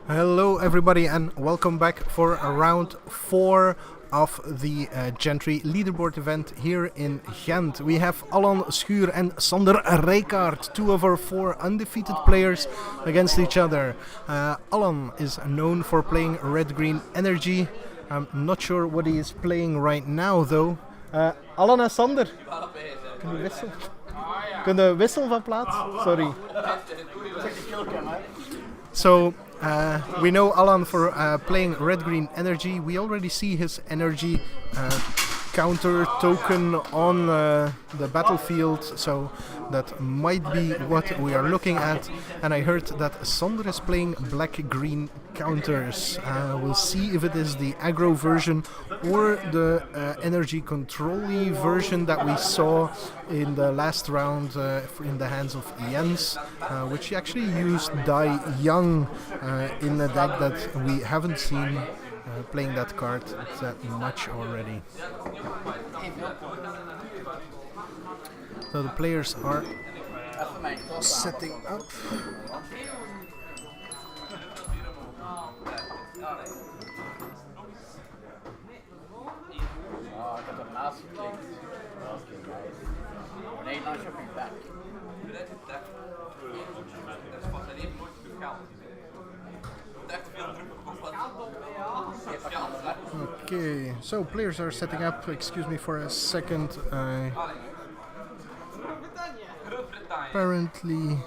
Hello everybody and welcome back for round 4 of the Gentry leaderboard event here in Ghent. We have Schuer and Sander Rijckaert, 2 of our 4 undefeated players against each other. Alan is known for playing Red-Green Energy. I'm not sure what he is playing right now though. Alan en Sander, kunnen we wisselen? Kunnen we wisselen van plaats? Sorry. So we know Alan for playing Red-Green Energy. We already see his energy counter token on the battlefield, so that might be what we are looking at. And I heard that Sander is playing black-green counters. We'll see if it is the aggro version or the energy control-y version that we saw in the last round in the hands of Jens, which actually used Dai Young in a deck that we haven't seen playing that card that much already. So the players are setting up. Okay, so players are setting up. Excuse me for a second. Apparently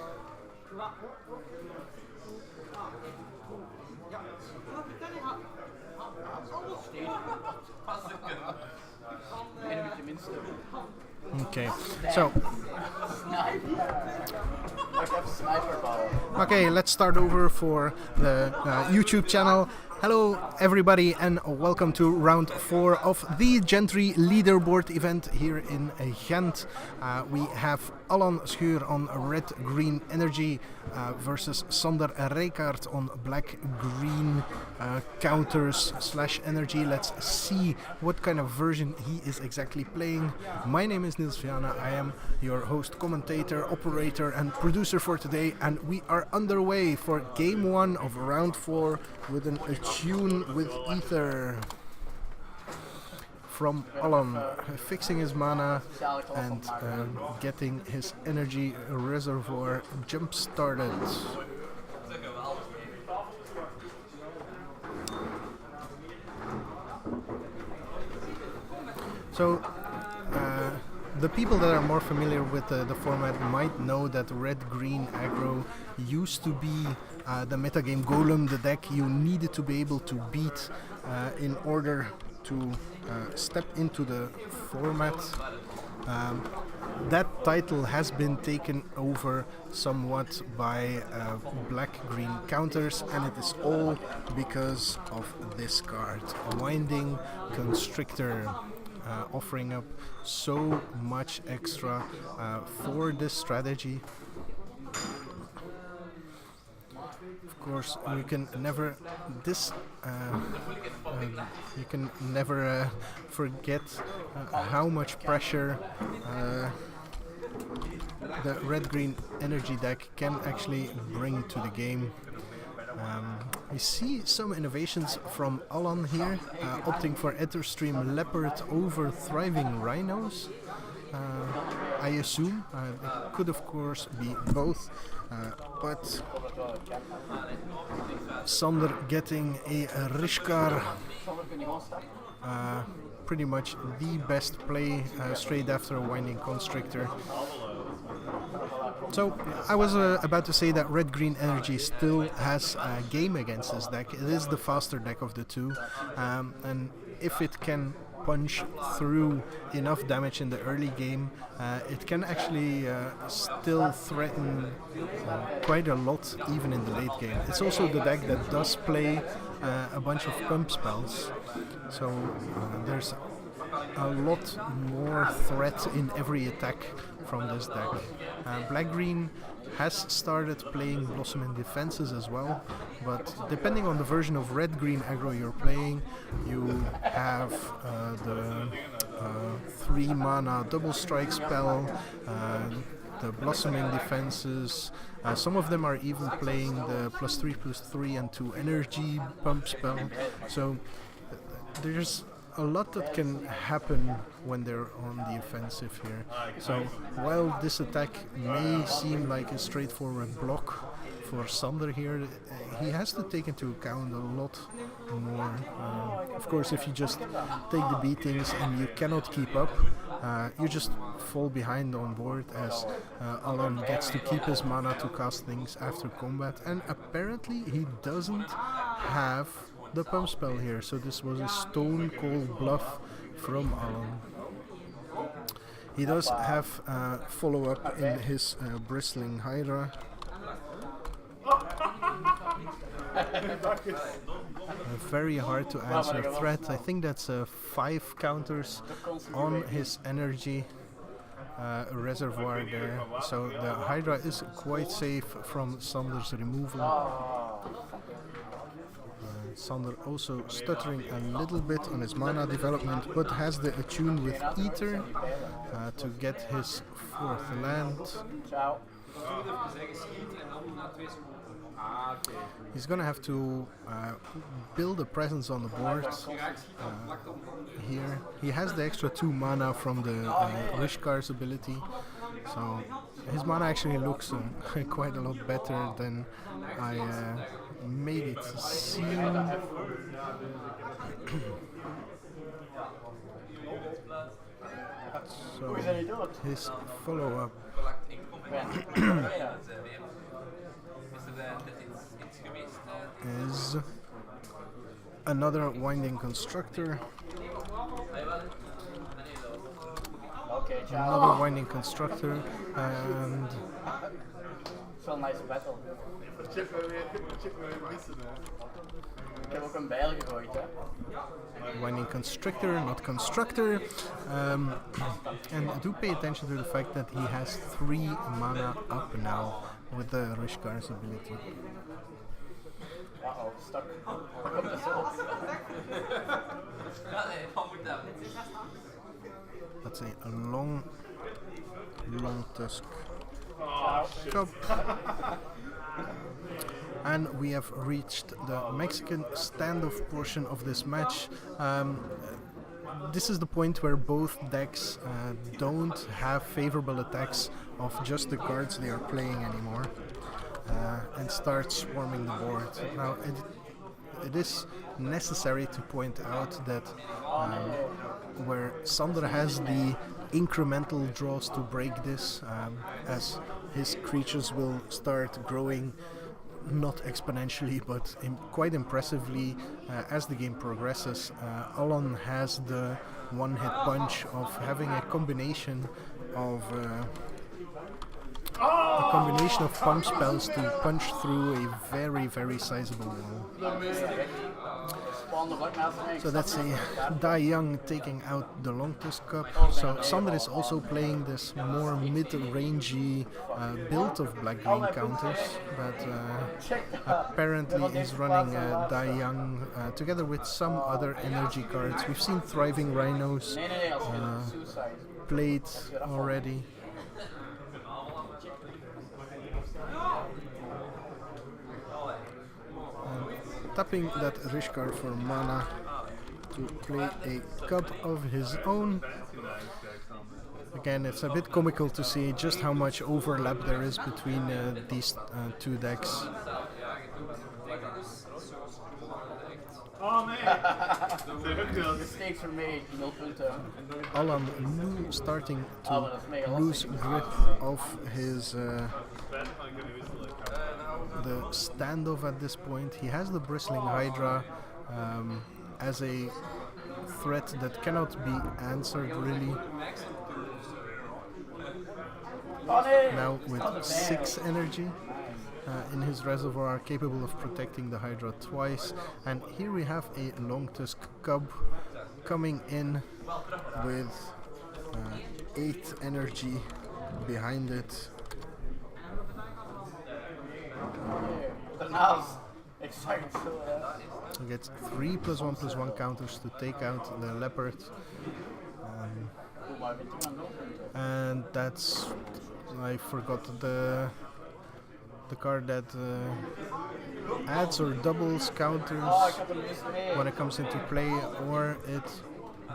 okay, so okay, let's start over for the YouTube channel. Hello everybody and welcome to round 4 of the Gentry leaderboard event here in Ghent. We have Schuer on Red-Green Energy versus Sander Rijckaert on Black-Green counters / energy. Let's see what kind of version he is exactly playing. My name is Niels Viana. I am your host, commentator, operator and producer for today, and we are underway for game 1 of round 4 with an Attune with Ether from Alan, fixing his mana and getting his energy reservoir jump started. So the people that are more familiar with the format might know that red-green aggro used to be the metagame golem, the deck you needed to be able to beat in order to step into the format. That title has been taken over somewhat by black-green counters, and it is all because of this card, Winding Constrictor. Offering up so much extra for this strategy. Of course, you can never forget how much pressure the red-green energy deck can actually bring to the game. We see some innovations from Alan here, opting for Etherstream Leopard over Thriving Rhinos. I assume it could of course be both, but Sander getting a Rijckaert, pretty much the best play straight after a Winding Constrictor. So I was about to say that Red-Green Energy still has a game against this deck. It is the faster deck of the two, and if it can punch through enough damage in the early game, it can actually still threaten quite a lot even in the late game. It's also the deck that does play a bunch of pump spells, so there's a lot more threat in every attack from this deck. Black-green has started playing Blossom in Defenses as well, but depending on the version of red-green aggro you're playing, you have the 3 mana double strike spell, the blossoming defenses. Some of them are even playing the +3/+3 and 2 energy pump spell. So there's a lot that can happen when they're on the offensive here. So while this attack may seem like a straightforward block for Sander here, he has to take into account a lot more. Of course, if you just take the beatings and you cannot keep up, you just fall behind on board, as Alan gets to keep his mana to cast things after combat, and apparently he doesn't have the pump spell here, so this was a stone cold bluff from Alan. He does have follow-up in his bristling Hydra. A very hard to answer threat. I think that's 5 counters on his energy reservoir there. So the Hydra is quite safe from Sander's removal. Sander also stuttering a little bit on his mana development, but has the attune with Ether to get his 4th land. He's gonna have to build a presence on the board here. He has the extra 2 mana from the Rijckaert's ability, so his mana actually looks quite a lot better than I made it seem. So his follow-up is another Winding Constructor. Another Winding Constructor, and zo'n nice battle. Ik heb ook een bijl gegooid, hè. Winding Constrictor, not Constructor. And do pay attention to the fact that he has 3 mana up now with the Rijckaert's ability. Uh-oh, stuck. Komt er zo. That's a long tusk cup. And we have reached the Mexican standoff portion of this match. This is the point where both decks don't have favorable attacks of just the cards they are playing anymore, and start swarming the board. Now it is necessary to point out that where Sander has the incremental draws to break this, as his creatures will start growing not exponentially but quite impressively as the game progresses. Alan has the one-hit punch of having a combination of pump spells to punch through a very, very sizable wall. So that's a Die Young taking out the Long Tusk Cup. So Sander is also playing this more mid-rangey build of black-green counters, but apparently is running Die Young together with some other energy cards. We've seen Thriving Rhinos played already. Tapping that Rijckaert for mana to play a cub of his own. Again, it's a bit comical to see just how much overlap there is between these 2 decks. Mistakes were made, 0 punten. Alan starting to lose grip of his the standoff at this point. He has the Bristling Hydra as a threat that cannot be answered really. Now with 6 energy in his reservoir, capable of protecting the Hydra twice. And here we have a Long Tusk Cub coming in with 8 energy behind it. He gets 3 +1/+1 counters to take out the Leopard. And that's I forgot the card that adds or doubles counters Oh, ik had hem dus mee. when it comes into play, or it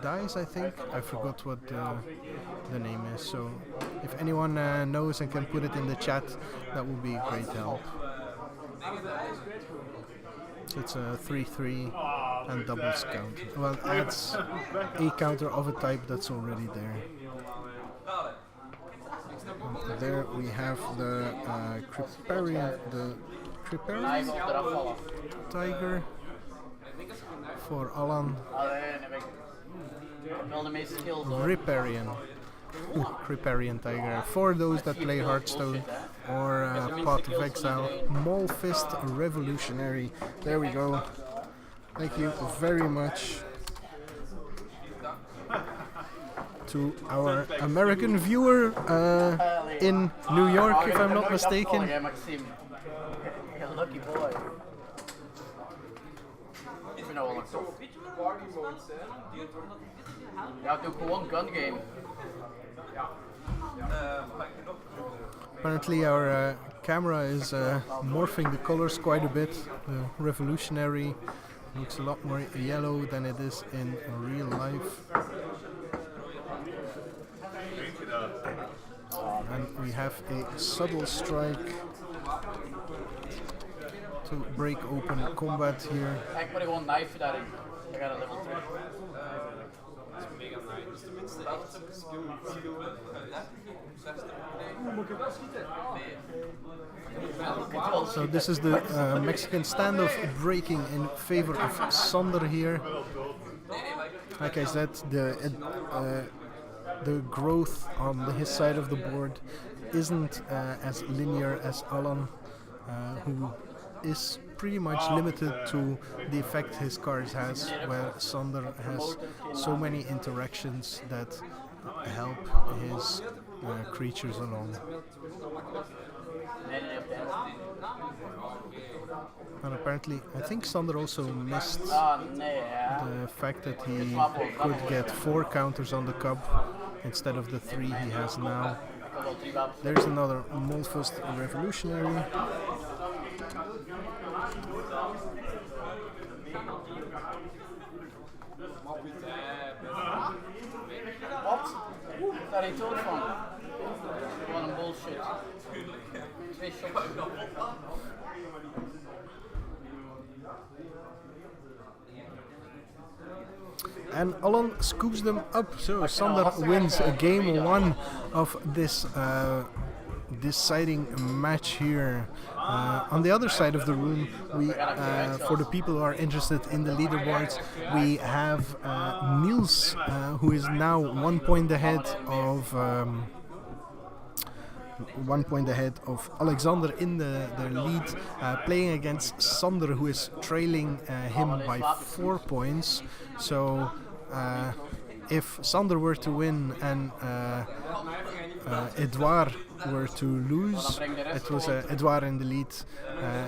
dies. I think I forgot what the name is. So if anyone knows and can put it in the chat, that would be great help. So it's a 3/3 and doubles counter. Well, it adds a counter of a type that's already there. And there we have the Rijckaert, Hij wil eraf vallen. Tiger for Alan. Alleen heb ik wel de meeste skills hoor. Rijckaert Tiger. For those that play Hearthstone or Path of Exile, Maulfist Revolutionary. There we go. Thank you very much to our American viewer in New York, if I'm not mistaken. Ja, Maxime. You're a lucky boy. Ik vind dat wel nog tof. Ja, doe gewoon gun game. Apparently our camera is morphing the colors quite a bit. The Revolutionary looks a lot more yellow than it is in real life. And we have a subtle strike to break open combat here. Ik moet gewoon knife daarin. Ik ga naar level 2. Mega nice. Dus tenminste echt skill. So this is the Mexican standoff breaking in favor of Sander here. Like I said, the growth on his side of the board isn't as linear as Alan, who is pretty much limited to the effect his cards has, where Sander has so many interactions that help his creatures along. And apparently, I think Sander also missed the fact that he could get 4 counters on the cub instead of the 3 he has now. There's another Maulfist Revolutionary. Wat? Daar heeft dood van. Wat een bullshit. 2 shots. And Alan scoops them up, so Sander wins game 1 of this deciding match here. On the other side of the room, we, for the people who are interested in the leaderboards, we have Niels, who is now 1 point ahead of 1 point ahead of Alexander in the lead, playing against Sander, who is trailing him by 4 points. So if Sander were to win and Edouard were to lose, it was Edouard in the lead.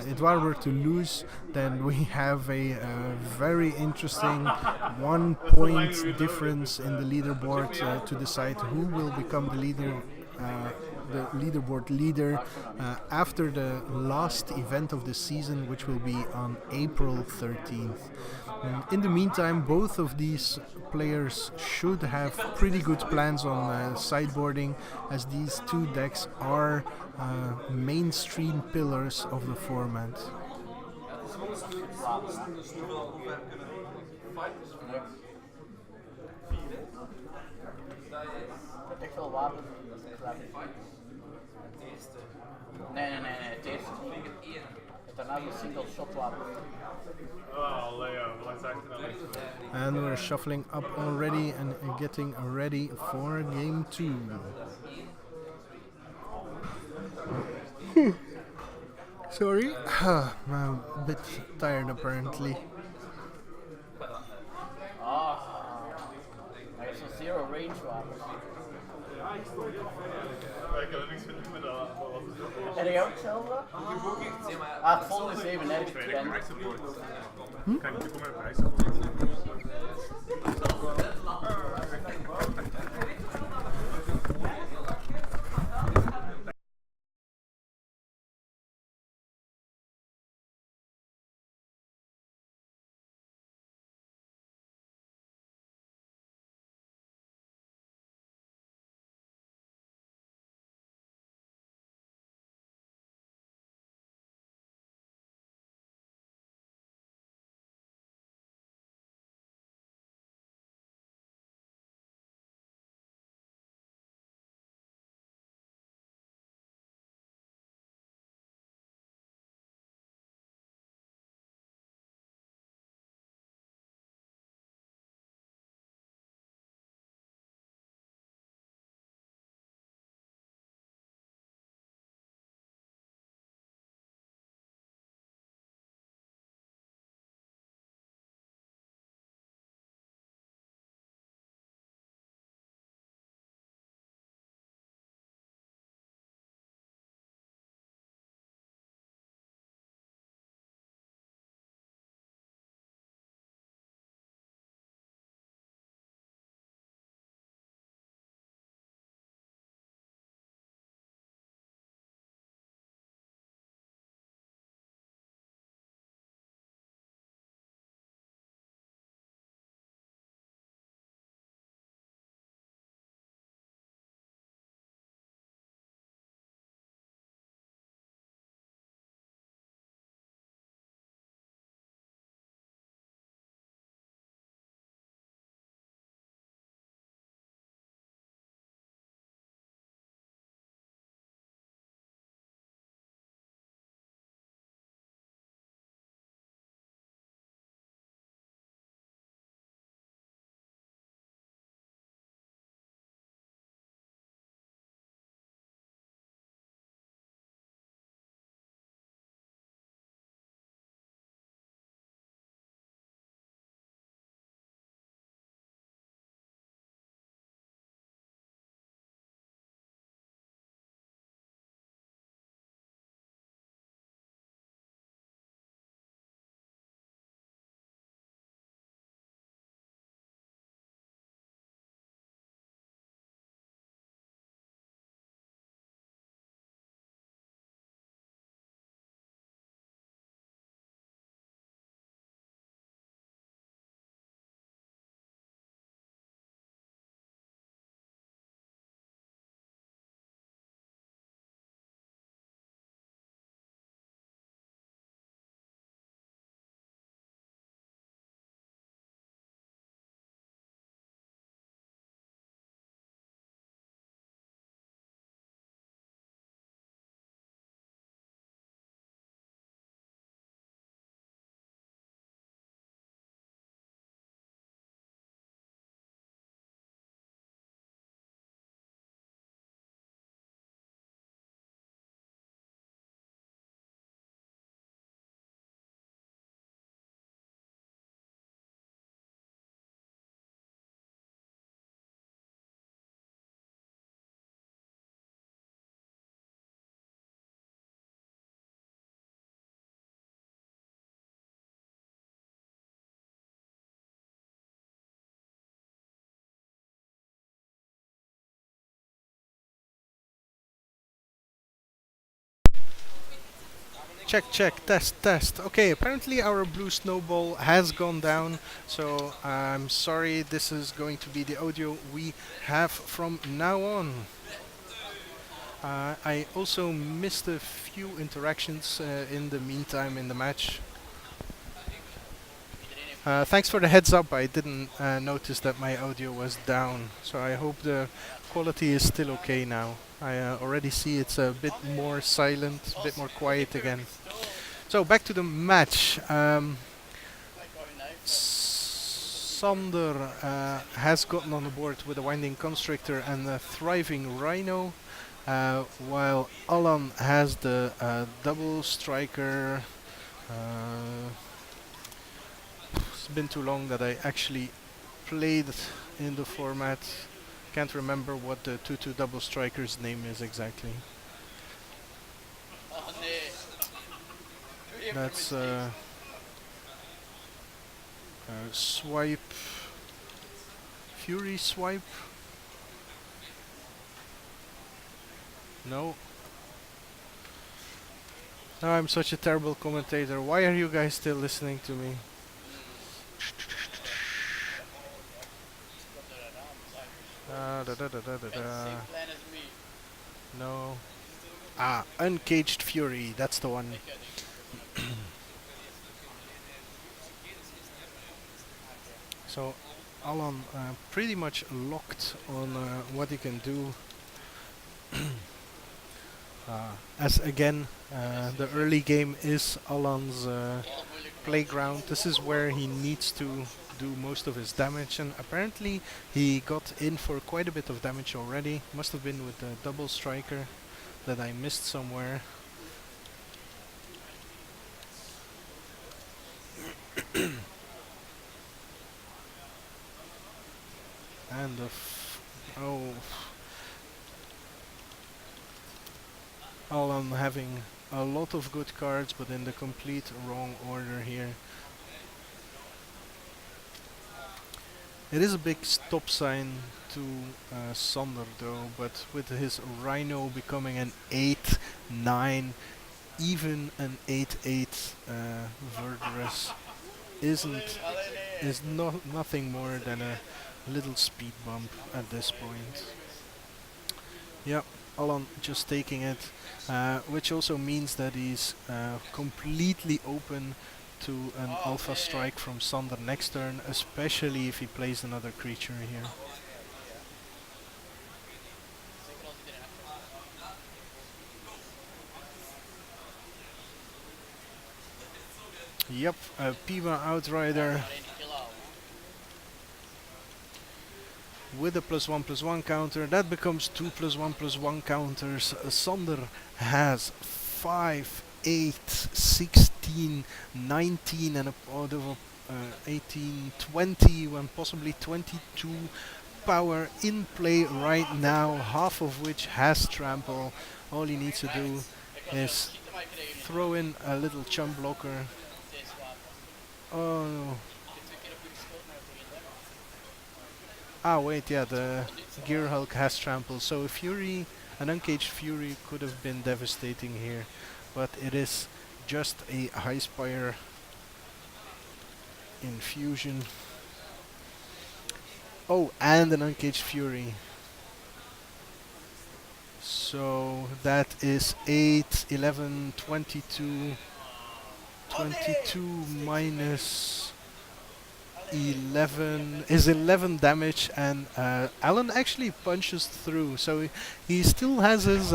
Edouard were to lose, then we have a very interesting 1 point difference in the leaderboard to decide who will become the leader. The leaderboard leader after the last event of the season, which will be on April 13th. In the meantime, both of these players should have pretty good plans on sideboarding, as these 2 decks are mainstream pillars of the format. Echt veel wapens. Nee, het eerste. Daarna een single shot wapen. And we're shuffling up already and getting ready for game 2. Sorry, I'm a bit tired apparently. Hij heeft zo'n zero range wapen. En jij ook hetzelfde? Het volgende is even nergens bekend. Kan ik komen prijzen? Check, check, test, test. Okay, apparently our blue snowball has gone down, so I'm sorry, this is going to be the audio we have from now on. I also missed a few interactions in the meantime in the match. Thanks for the heads up, I didn't notice that my audio was down, so I hope the quality is still okay now. I already see it's a bit more silent, a bit more quiet again. So back to the match. Sander has gotten on the board with a Winding Constrictor and a Thriving Rhino, while Alan has the double striker. It's been too long that I actually played in the format. Can't remember what the 2-2 double striker's name is exactly. Oh nee. Weer That's met swipe, Fury swipe. No. No, I'm such a terrible commentator. Why are you guys still listening to me? Da, da, da, da, da, da. same plan as me. No. Ah, Uncaged Fury. That's the one. So, Alan pretty much locked on what he can do. As again, the early game is Alan's playground. This is where he needs to do most of his damage, and apparently he got in for quite a bit of damage already. Must have been with the double striker that I missed somewhere. And the Alan having a lot of good cards, but in the complete wrong order here. It is a big stop sign to Sander though, but with his Rhino becoming an 8-9, even an 8-8 Verdurous is nothing more than a little speed bump at this point. Yep, Alan just taking it, which also means that he's completely open to an alpha strike from Sander next turn, especially if he plays another creature here. Yep, a Pima Outrider with a +1/+1 counter. That becomes 2+1/+1 counters. Sander has 5, 8, 16, 19 and a pot of 18, 20 and possibly 22 power in play right now, half of which has trample. All he needs to do is throw in a little chump blocker. Oh no. Ah wait, yeah, the Gear Hulk has trample, so a Fury, an Uncaged Fury could have been devastating here, but it is just a High Spire infusion. Oh, and an Uncaged Fury. So that is 8, 11, 22, 22 minus 11 is 11 damage, and Alan actually punches through, so he still has his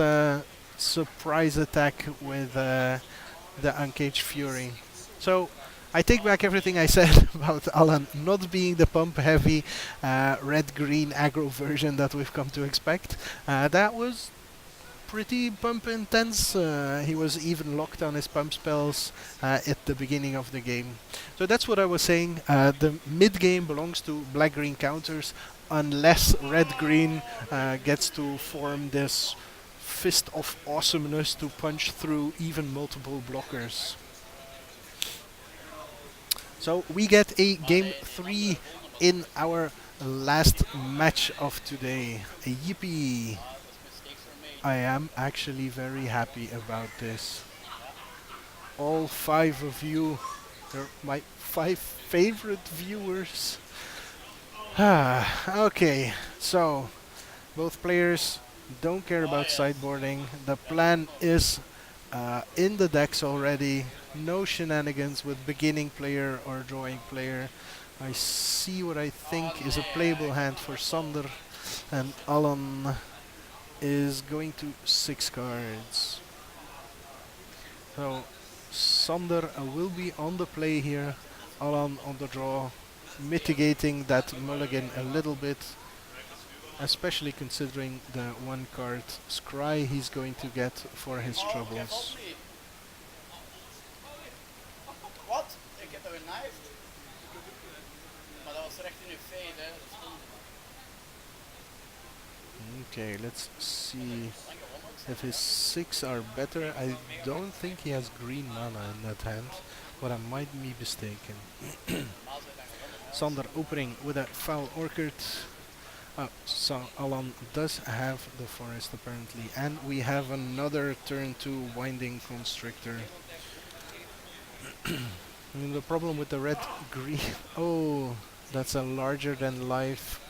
surprise attack with the Uncaged Fury. So I take back everything I said about Alan not being the pump heavy red-green aggro version that we've come to expect. That was pretty pump intense. He was even locked on his pump spells at the beginning of the game. So that's what I was saying. The mid game belongs to black-green counters unless red-green gets to form this fist of awesomeness to punch through even multiple blockers. So we get a game 3 in our last match of today. Yippee! I am actually very happy about this. all 5 of you. You're my 5 favorite viewers. Okay, so both players don't care about sideboarding. The plan is in the decks already. No shenanigans with beginning player or drawing player. I see what I think is a playable hand for Sander, and Alan is going to 6 cards. So Sander will be on the play here, Alan on the draw, mitigating that mulligan a little bit, especially considering the 1 card scry he's going to get for his troubles. Wat? Ik heb er een knife. Maar dat was recht in uw fade, hè. Dat is goed. Okay, let's see if his 6 are better. I don't think he has green mana in that hand, but I might be mistaken. Sander opening with a foul orchid. So Alan does have the forest apparently, and we have another turn 2 winding constrictor. The problem with the red green, oh, that's a larger than life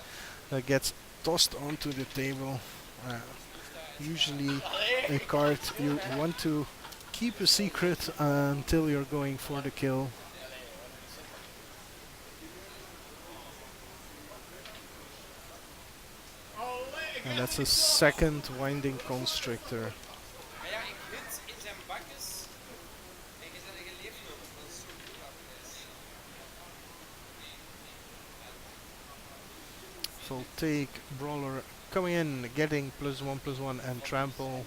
that gets tossed onto the table. Usually a card you want to keep a secret until you're going for the kill. And that's a second winding constrictor. Maar ja, ik weet in zijn bakjes. En je bent geleefd nog van zo'n goed afwijs. Voltaic Brawler coming in, getting +1/+1 and trample.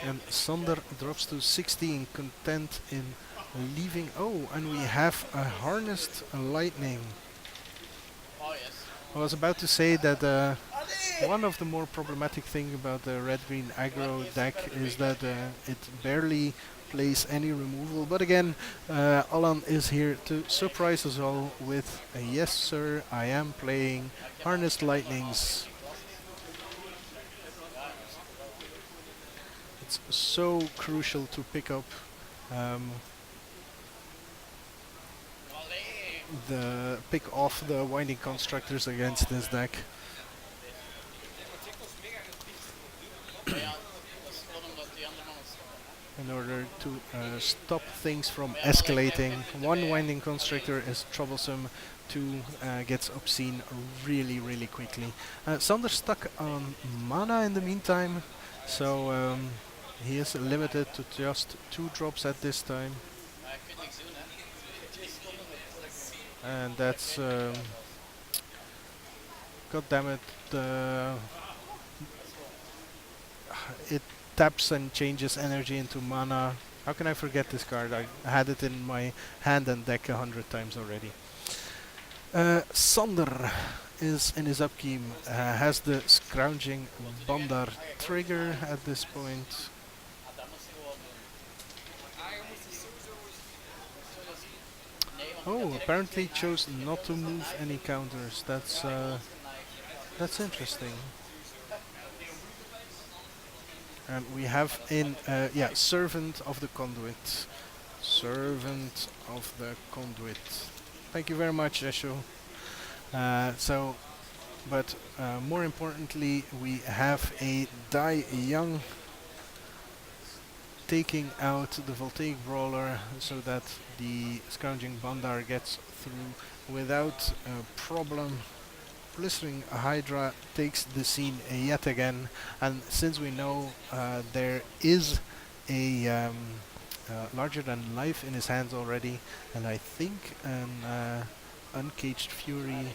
And Sander drops to 16, content in leaving. Oh, and we have a harnessed lightning. I was about to say that one of the more problematic thing about the red-green aggro deck is that it barely plays any removal. But again, Alan is here to surprise us all with a yes sir, I am playing Harnessed Lightnings. It's so crucial to pick up pick off the winding constructors against this deck. In order to stop things from escalating. 1 winding constructor is troublesome, 2 gets obscene really, really quickly. Sander stuck on mana in the meantime, so he is limited to just 2 drops at this time. And that's god damn it, it taps and changes energy into mana. How can I forget this card? I had it in my hand and deck 100 times already. Sander is in his upkeep, has the Scrounging Bandar trigger at this point. Oh, apparently chose not to move any counters. That's interesting. And we have in Servant of the Conduit. Servant of the Conduit. Thank you very much, Esho. But more importantly, we have a Die Young taking out the Voltaic Brawler so that the Scrounging Bandar gets through without a problem. Blistering Hydra takes the scene yet again, and since we know there is a larger than life in his hands already, and I think an Uncaged Fury,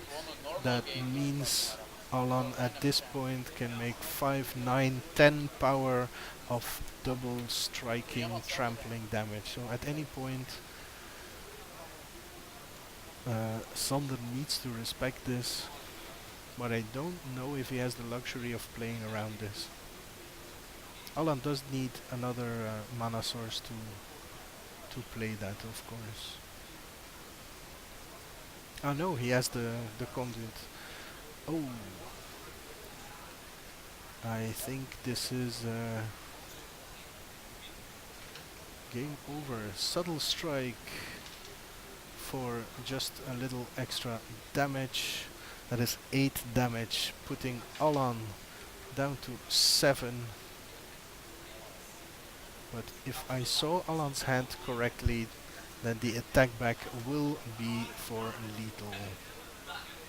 that means Alan at this point can make 5, 9, 10 power of double striking trampling damage. So at any point Sander needs to respect this, but I don't know if he has the luxury of playing around this. Alan does need another mana source to play that, of course. Oh no, he has the conduit. Oh. I think this is game over. Subtle strike for just a little extra damage. That is 8 damage, putting Alan down to 7. But if I saw Alan's hand correctly, then the attack back will be for lethal.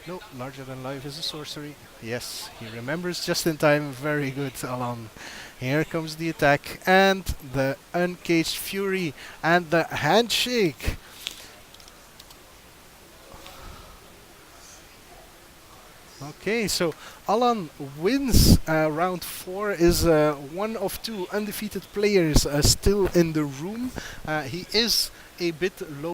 No, larger than life is a sorcery. Yes, he remembers just in time. Very good, Alan. Here comes the attack and the Uncaged Fury and the handshake. Okay, so Alan wins round 4, is one of 2 undefeated players still in the room. He is a bit low